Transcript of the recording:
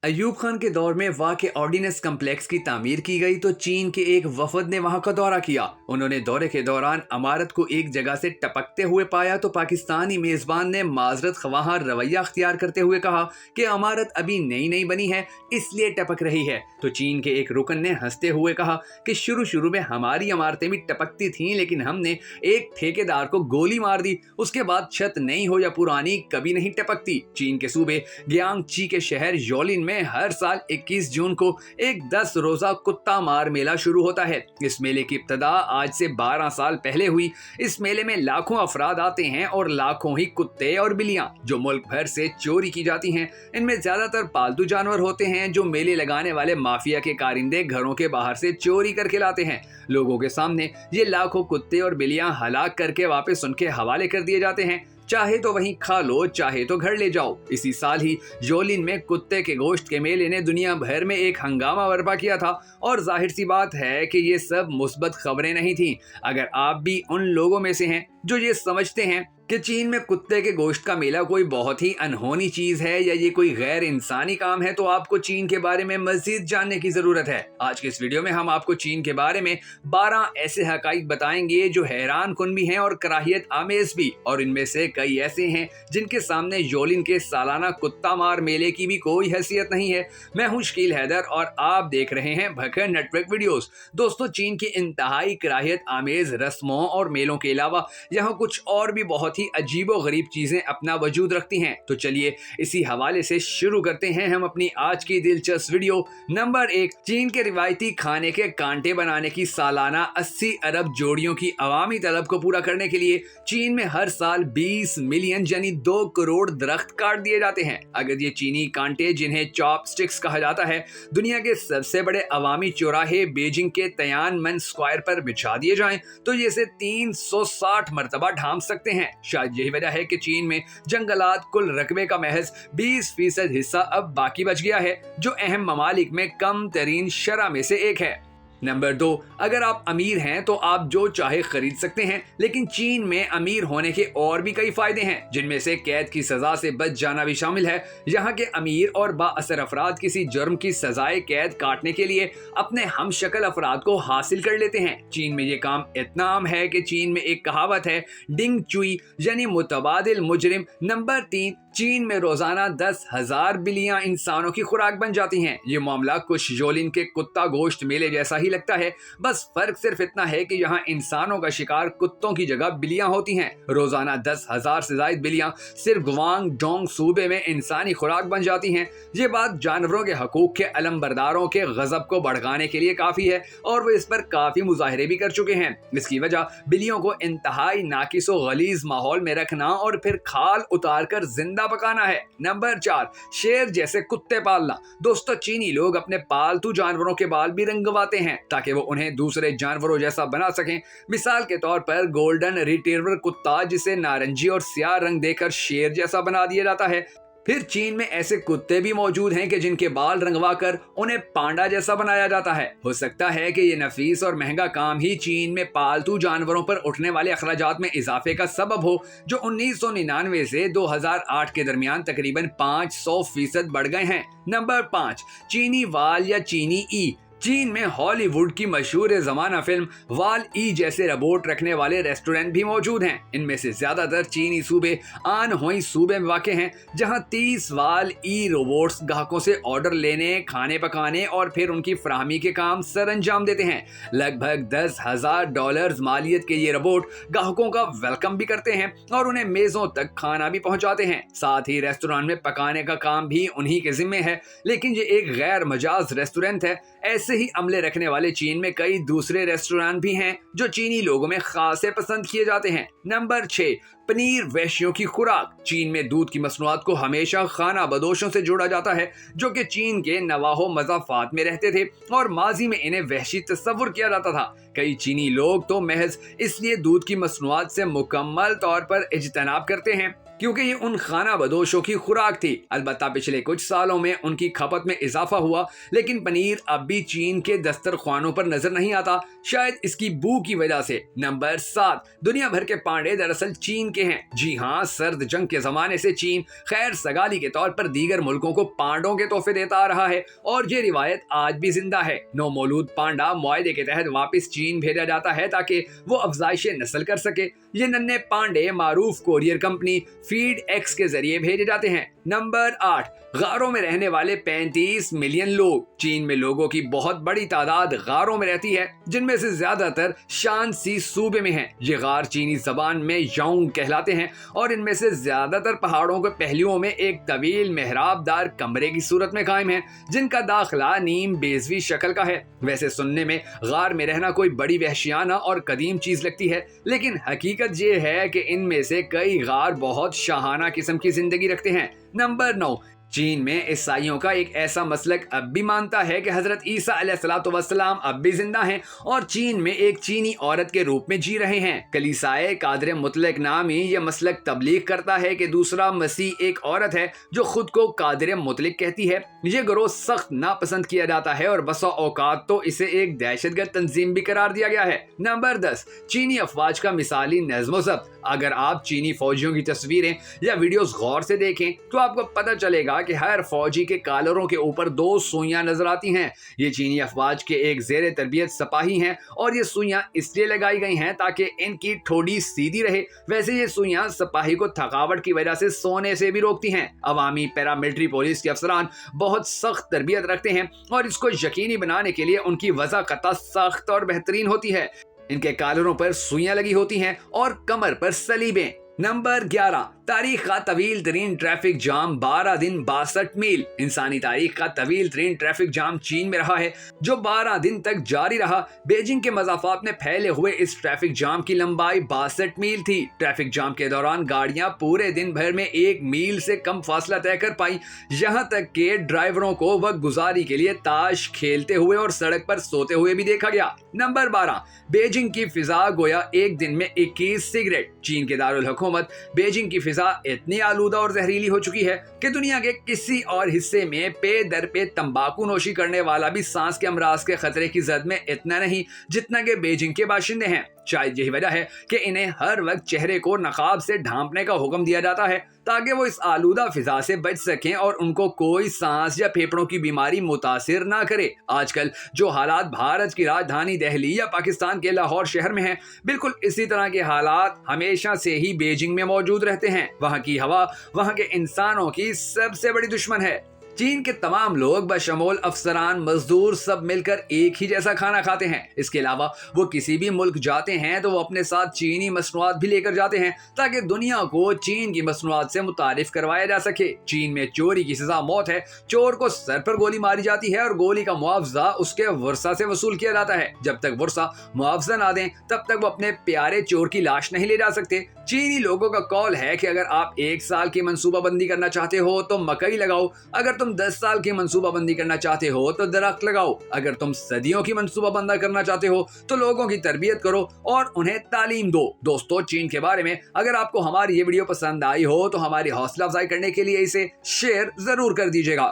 अयूब खान के दौर में वाक़ ऑर्डिनेंस कम्प्लेक्स की तामीर की गई तो चीन के एक वफद ने वहां का दौरा किया। उन्होंने दौरे के दौरान इमारत को एक जगह से टपकते हुए पाया तो पाकिस्तानी मेजबान ने माजरत ख्वाह रवैया अख्तियार करते हुए कहा कि इमारत अभी नई नई बनी है इसलिए टपक रही है। तो चीन के एक रुकन ने हंसते हुए कहा कि शुरू में हमारी इमारतें भी टपकती थीं, लेकिन हमने एक ठेकेदार को गोली मार दी, उसके बाद छत नई हो या पुरानी कभी नहीं टपकती। चीन के सूबे ग्यांगची के शहर योलिन में हर साल 21 जून को एक 10 रोजा कुत्ता मार मेला शुरू होता है। इस मेले की इब्तिदा आज से 12 साल पहले हुई। इस मेले में लाखों अफराद आते हैं और लाखों ही कुत्ते और बिल्लियां जो मुल्क भर से चोरी की जाती हैं। इनमें ज्यादातर पालतू जानवर होते हैं जो मेले लगाने वाले माफिया के कारिंदे घरों के बाहर से चोरी करके लाते हैं। लोगों के सामने ये लाखों कुत्ते और बिल्लियां हलाक करके वापस उनके हवाले कर दिए जाते हैं। चाहे तो वहीं खा लो, चाहे तो घर ले जाओ। इसी साल ही योलिन में कुत्ते के गोश्त के मेले ने दुनिया भर में एक हंगामा बर्पा किया था और जाहिर सी बात है कि ये सब मुस्बत खबरें नहीं थीं। अगर आप भी उन लोगों में से हैं जो ये समझते हैं कि चीन में कुत्ते के गोश्त का मेला कोई बहुत ही अनहोनी चीज है या ये कोई गैर इंसानी काम है, तो आपको चीन के बारे में मजीद जानने की जरूरत है। आज के इस वीडियो में हम आपको चीन के बारे में 12 ऐसे हकाइक बताएंगे जो हैरान कुन भी हैं और कराहियत आमेज भी, और इनमें से कई ऐसे हैं जिनके सामने योलिन के सालाना कुत्ता मार मेले की भी कोई हैसियत नहीं है। मैं हूं शकील हैदर और आप देख रहे हैं भखर नेटवर्क वीडियोस। दोस्तों, चीन की इंतहाई कराहियत आमेज रस्मों और मेलों के अलावा यहाँ कुछ और भी बहुत ही अजीबो गरीब चीजें अपना वजूद रखती हैं। तो चलिए इसी हवाले से शुरू करते हैं हम अपनी आज की दिलचस्प वीडियो। नंबर 1, चीन के रिवायती खाने के कांटे बनाने की सालाना 80 अरब जोड़ियों की अवामी तलब को पूरा करने के लिए चीन में हर साल 20 मिलियन यानी 2 करोड़ दरख्त काट दिए जाते हैं। अगर ये चीनी कांटे, जिन्हें चॉपस्टिक्स कहा जाता है, दुनिया के सबसे बड़े अवामी चौराहे बीजिंग के तियानमेन स्क्वायर पर बिछा दिए जाएं तो ये इसे 360 मरतबा ढांप सकते हैं। शायद यही वजह है कि चीन में जंगलात कुल रकबे का महज 20% हिस्सा अब बाकी बच गया है, जो अहम ममालिक में कम तरीन शरह में से एक है। नंबर 2, अगर आप अमीर हैं तो आप जो चाहे खरीद सकते हैं, लेकिन चीन में अमीर होने के और भी कई फायदे हैं, जिनमें से कैद की सजा से बच जाना भी शामिल है। यहाँ के अमीर और बाअसर अफराद किसी जुर्म की सजाए कैद काटने के लिए अपने हमशक्ल अफराद को हासिल कर लेते हैं। चीन में ये काम इतना आम है कि चीन में एक कहावत है, डिंग चुई यानी मुतबादिल मुजरिम। नंबर 3, चीन में रोजाना 10,000 बिल्लियां इंसानों की खुराक बन जाती हैं। ये मामला कुछ योलिन के कुत्ता गोश्त मेले जैसा ही लगता है, बस फर्क सिर्फ इतना है कि यहाँ इंसानों का शिकार कुत्तों की जगह बिल्लियां होती हैं। रोजाना 10,000 से ज्यादा बिल्लियां सिर्फ गुआंगडोंग सूबे में इंसानी खुराक बन जाती हैं। ये बात जानवरों के हकूक के अलमबरदारों के गजब को भड़काने के लिए काफी है और वो इस पर काफी मुजाहरे भी कर चुके हैं। इसकी वजह बिल्लियों को इंतहाई नाकिसो गलीज माहौल में रखना और फिर खाल उतार कर जिंदा पकाना है। नंबर 4, शेर जैसे कुत्ते पालना। दोस्तों, चीनी लोग अपने पालतू जानवरों के बाल भी रंगवाते हैं ताकि वो उन्हें दूसरे जानवरों जैसा बना सकें। मिसाल के तौर पर गोल्डन रिट्रीवर कुत्ता, जिसे नारंगी और स्याह रंग देकर शेर जैसा बना दिया जाता है। फिर चीन में ऐसे कुत्ते भी मौजूद हैं कि जिनके बाल रंगवाकर उन्हें पांडा जैसा बनाया जाता है। हो सकता है कि ये नफीस और महंगा काम ही चीन में पालतू जानवरों पर उठने वाले अखराजात में इजाफे का सबब हो, जो 1999 से 2008 के दरमियान तकरीबन 500% बढ़ गए हैं। नंबर 5, चीनी वाल या चीनी ई। चीन में हॉलीवुड की मशहूर जमाना फिल्म वाल ई जैसे रोबोट रखने वाले रेस्टोरेंट भी मौजूद हैं। इनमें से ज्यादातर चीनी सूबे आनहोई सूबे में वाक़ हैं, जहां 30 वाल ई रोबोट्स ग्राहकों से ऑर्डर लेने, खाने पकाने और फिर उनकी फराहमी के काम सर अंजाम देते हैं। लगभग $10,000 मालियत के ये रोबोट ग्राहकों का वेलकम भी करते हैं और उन्हें मेजों तक खाना भी पहुंचाते हैं। साथ ही रेस्टोरेंट में पकाने का काम भी उन्हीं के जिम्मे है, लेकिन ये एक गैर मजाज रेस्टोरेंट है। ऐसे ही अमले रखने वाले चीन में कई दूसरे रेस्टोरेंट भी हैं जो चीनी लोगों में खासे पसंद किए जाते हैं। नंबर 6, पनीर वैश्यों की खुराक। चीन में दूध की मसनूआत को हमेशा खाना बदोशों से जोड़ा जाता है, जो कि चीन के नवाहो मज़ाफ़ात में रहते थे और माजी में इन्हें वहशी तस्वुर किया जाता था। कई चीनी लोग तो महज इसलिए दूध की मसनूआत से मुकम्मल तौर पर इज्तनाब करते हैं क्योंकि ये उन खाना बदोशों की खुराक थी। अलबत्ता पिछले कुछ सालों में उनकी खपत में इजाफा हुआ, लेकिन पनीर अब भी चीन के दस्तरखानों पर नजर नहीं आता, शायद इसकी बू की वजह से। नंबर 7, दुनिया भर के पांडे दरअसल चीन के हैं। जी हाँ, सर्द जंग के जमाने से चीन खैर सगाली के तौर पर दीगर मुल्कों को पांडों के तोहफे देता आ रहा है और ये रिवायत आज भी जिंदा है। नौमौलूद पांडा मुआहदे के तहत वापस चीन भेजा जाता है ताकि वो अफजाइश नस्ल कर सके। ये नन्हे पांडे मारूफ कोरियर कंपनी फीड एक्स के जरिए भेजे जाते हैं। नंबर 8, गारों में रहने वाले 35 मिलियन लोग। चीन में लोगों की बहुत बड़ी तादाद गारों में रहती है, जिनमें से ज्यादातर शांसी सूबे में हैं। ये गार चीनी जबान में योंग कहलाते हैं और इनमें से ज्यादातर पहाड़ों के पहलुओं में एक तवील मेहराबदार कमरे की सूरत में कायम है, जिनका दाखिला नीम बेजवी शक्ल का है। वैसे सुनने में गार में रहना कोई बड़ी वहशियाना और कदीम चीज लगती है, लेकिन हकीकत ये है कि इनमें से कई गार बहुत शाहाना किस्म की जिंदगी रखते हैं। नंबर 9, चीन में ईसाइयों का एक ऐसा मसलक अब भी मानता है कि हजरत ईसा अलैहिस्सलाम अब भी जिंदा हैं और चीन में एक चीनी औरत के रूप में जी रहे हैं। कलीसाए कादर मुतलक नामी यह मसलक तबलीग करता है कि दूसरा मसीह एक औरत है जो खुद को कादर मुतलक कहती है। ये गिरोह सख्त नापसंद किया जाता है और बसा औकात तो इसे एक दहशतगर्द तंजीम भी करार दिया गया है। नंबर 10, चीनी अफवाज का मिसाली नज़्म व ज़ब्त। अगर आप चीनी फौजियों की तस्वीरें या वीडियोस गौर से देखें तो आपको पता चलेगा कि हर फौजी के कॉलरों के ऊपर 2 सुइयां नजर आती हैं। ये चीनी अफवाज के एक जेर तरबियत सिपाही हैं और ये सुइयां इसलिए लगाई गई हैं ताकि इनकी ठोड़ी सीधी रहे। वैसे ये सुइयां सिपाही को थकावट की वजह से सोने से भी रोकती हैं। अवामी पैरामिलिट्री पुलिस के अफसरान बहुत सख्त तरबियत रखते हैं और इसको यकीनी बनाने के लिए उनकी वज़ाक़त सख्त और बेहतरीन होती है। इनके कॉलरों पर सुइयां लगी होती हैं और कमर पर सलीबें। नंबर 11, तारीख का तवील तरीन ट्रैफिक जाम 12 दिन 62 मील। इंसानी तारीख का तवील तरीन ट्रैफिक जाम चीन में रहा है जो 12 दिन तक जारी रहा। बीजिंग के मज़ाफ़ात में फैले हुए इस ट्रैफिक जाम की लंबाई 62 मील थी। ट्रैफिक जाम के दौरान गाड़ियां पूरे दिन भर में 1 मील से कम फासला तय कर पाई, यहाँ तक कि ड्राइवरों को वक्त गुजारी के लिए ताश खेलते हुए और सड़क पर सोते हुए भी देखा गया। नंबर 12, बीजिंग की फिजा गोया एक दिन में 21 सिगरेट। चीन के दारुल हुकूमत बीजिंग की फिजा इतनी आलूदा और जहरीली हो चुकी है कि दुनिया के किसी और हिस्से में पे दर पे तंबाकू नोशी करने वाला भी सांस के अमराज के खतरे की जद में इतना नहीं जितना कि बीजिंग के बाशिंदे हैं। शायद यही वजह है कि इन्हें हर वक्त चेहरे को नकाब से ढांपने का हुक्म दिया जाता है ताकि वो इस आलूदा फिजा से बच सकें और उनको कोई सांस या फेफड़ों की बीमारी मुतासिर ना करे। आजकल जो हालात भारत की राजधानी दिल्ली या पाकिस्तान के लाहौर शहर में हैं, बिल्कुल इसी तरह के हालात हमेशा से ही बीजिंग में मौजूद रहते हैं। वहाँ की हवा वहाँ के इंसानों की सबसे बड़ी दुश्मन है। चीन के तमाम लोग बशमूल अफसरान मजदूर सब मिलकर एक ही जैसा खाना खाते हैं। इसके अलावा वो किसी भी मुल्क जाते हैं तो वो अपने साथ चीनी मसनूआत भी लेकर जाते हैं ताकि दुनिया को चीन की मसनूआत से मुतारिफ करवाया जा सके। चीन में चोरी की सजा मौत है। चोर को सर पर गोली मारी जाती है और गोली का मुआवजा उसके वर्षा से वसूल किया जाता है। जब तक वर्षा मुआवजा ना दें तब तक वो अपने प्यारे चोर की लाश नहीं ले जा सकते। चीनी लोगों का कौल है कि अगर आप 1 साल की मंसूबाबंदी करना चाहते हो तो मकई लगाओ, अगर तुम 10 साल की मंसूबाबंदी करना चाहते हो तो दरख्त लगाओ, अगर तुम सदियों की मंसूबाबंदी करना चाहते हो तो लोगों की तरबियत करो और उन्हें तालीम दो। दोस्तों, चीन के बारे में अगर आपको हमारी ये वीडियो पसंद आई हो तो हमारी हौसला अफजाई करने के लिए इसे शेयर जरूर कर दीजिएगा।